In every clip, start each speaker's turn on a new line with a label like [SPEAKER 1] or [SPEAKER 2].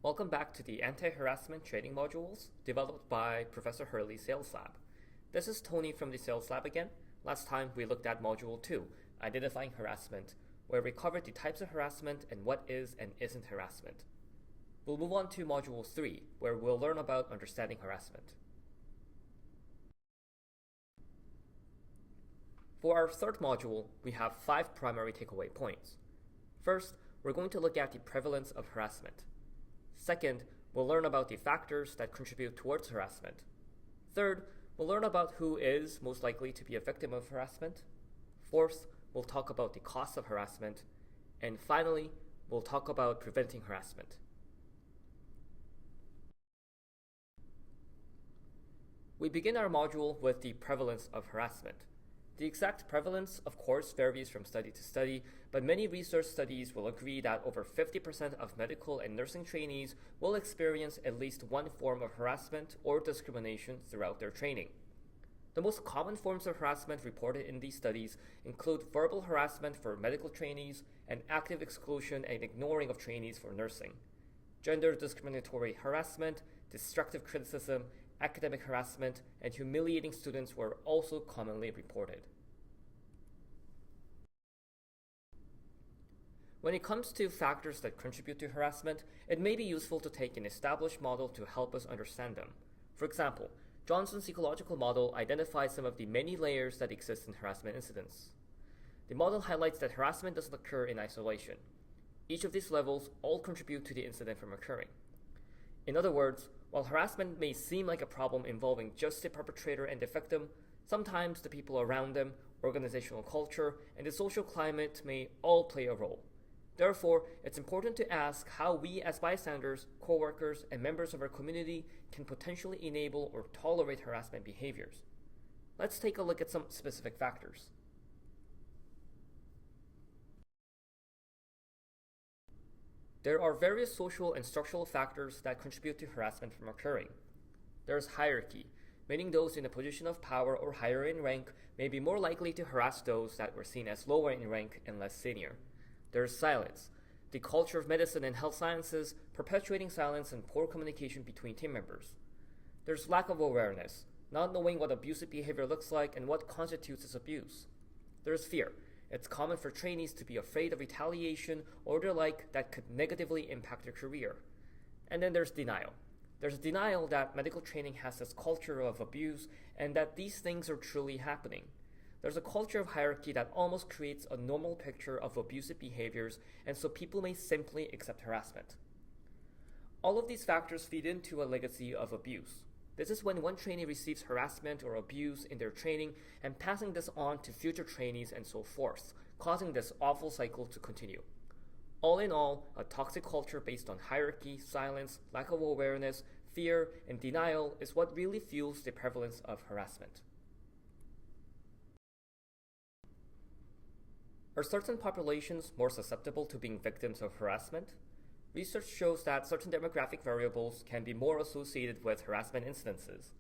[SPEAKER 1] Welcome back to the Anti-Harassment training modules developed by Professor Harley's Sales Lab. This is Tony from the Sales Lab again. Last time we looked at Module 2, Identifying Harassment, where we covered the types of harassment and what is and isn't harassment. We'll move on to Module 3, where we'll learn about understanding harassment. For our third module, we have 5 primary takeaway points. First, we're going to look at the prevalence of harassment. Second, we'll learn about the factors that contribute towards harassment. Third, we'll learn about who is most likely to be a victim of harassment. Fourth, we'll talk about the costs of harassment. And finally, we'll talk about preventing harassment. We begin our module with the prevalence of harassment. The exact prevalence, of course, varies from study to study, but many research studies will agree that over 50% of medical and nursing trainees will experience at least one form of harassment or discrimination throughout their training. The most common forms of harassment reported in these studies include verbal harassment for medical trainees and active exclusion and ignoring of trainees for nursing. Gender discriminatory harassment, destructive criticism, academic harassment, and humiliating students were also commonly reported. When it comes to factors that contribute to harassment, it may be useful to take an established model to help us understand them. For example, Johnson's ecological model identifies some of the many layers that exist in harassment incidents. The model highlights that harassment doesn't occur in isolation. Each of these levels all contribute to the incident from occurring. In other words, while harassment may seem like a problem involving just the perpetrator and the victim, sometimes the people around them, organizational culture, and the social climate may all play a role. Therefore, it's important to ask how we as bystanders, co-workers, and members of our community can potentially enable or tolerate harassment behaviors. Let's take a look at some specific factors. There are various social and structural factors that contribute to harassment from occurring. There's hierarchy, meaning those in a position of power or higher in rank may be more likely to harass those that were seen as lower in rank and less senior. There's silence, the culture of medicine and health sciences perpetuating silence and poor communication between team members. There's lack of awareness, not knowing what abusive behavior looks like and what constitutes as abuse. There's fear. It's common for trainees to be afraid of retaliation or the like that could negatively impact their career. And then there's denial. There's a denial that medical training has this culture of abuse and that these things are truly happening. There's a culture of hierarchy that almost creates a normal picture of abusive behaviors, and so people may simply accept harassment. All of these factors feed into a legacy of abuse. This is when one trainee receives harassment or abuse in their training and passing this on to future trainees and so forth, causing this awful cycle to continue. All in all, a toxic culture based on hierarchy, silence, lack of awareness, fear, and denial is what really fuels the prevalence of harassment. Are certain populations more susceptible to being victims of harassment? Research shows that certain demographic variables can be more associated with harassment incidences.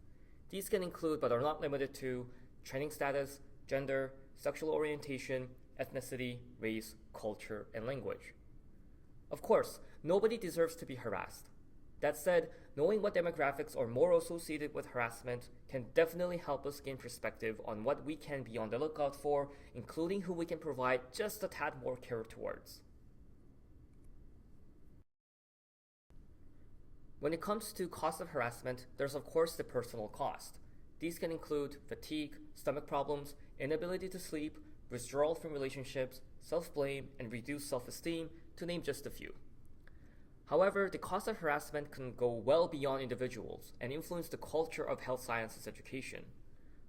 [SPEAKER 1] These can include, but are not limited to, training status, gender, sexual orientation, ethnicity, race, culture, and language. Of course, nobody deserves to be harassed. That said, knowing what demographics are more associated with harassment can definitely help us gain perspective on what we can be on the lookout for, including who we can provide just a tad more care towards. When it comes to cost of harassment, there's of course the personal cost. These can include fatigue, stomach problems, inability to sleep, withdrawal from relationships, self-blame, and reduced self-esteem, to name just a few. However, the cost of harassment can go well beyond individuals and influence the culture of health sciences education.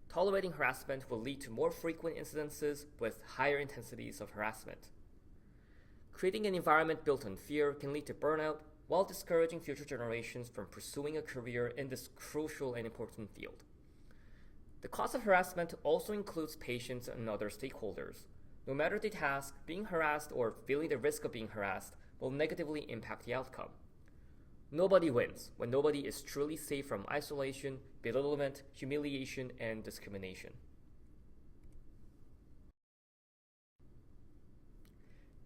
[SPEAKER 1] Tolerating harassment will lead to more frequent incidences with higher intensities of harassment. Creating an environment built on fear can lead to burnout, while discouraging future generations from pursuing a career in this crucial and important field. The cost of harassment also includes patients and other stakeholders. No matter the task, being harassed or feeling the risk of being harassed will negatively impact the outcome. Nobody wins when nobody is truly safe from isolation, belittlement, humiliation, and discrimination.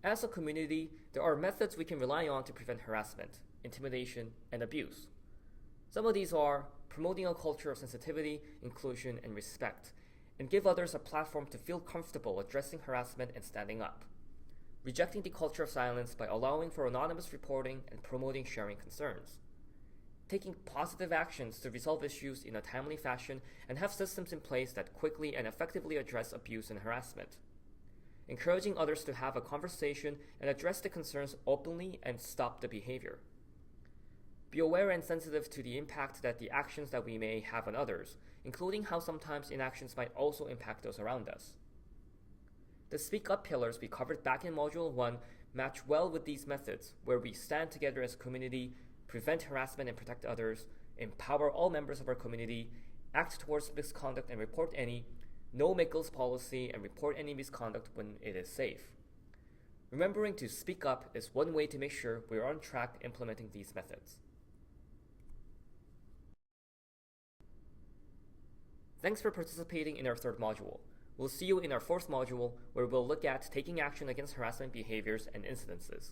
[SPEAKER 1] As a community, there are methods we can rely on to prevent harassment. intimidation, and abuse. Some of these are promoting a culture of sensitivity, inclusion, and respect, and give others a platform to feel comfortable addressing harassment and standing up. Rejecting the culture of silence by allowing for anonymous reporting and promoting sharing concerns. Taking positive actions to resolve issues in a timely fashion and have systems in place that quickly and effectively address abuse and harassment. Encouraging others to have a conversation and address the concerns openly and stop the behavior. Be aware and sensitive to the impact that the actions that we may have on others, including how sometimes inactions might also impact those around us. The Speak Up pillars we covered back in Module 1 match well with these methods, where we stand together as a community, prevent harassment and protect others, empower all members of our community, act towards misconduct and report any, know McGill's policy and report any misconduct when it is safe. Remembering to speak up is one way to make sure we are on track implementing these methods. Thanks for participating in our third module. We'll see you in our fourth module, where we'll look at taking action against harassment behaviors and incidences.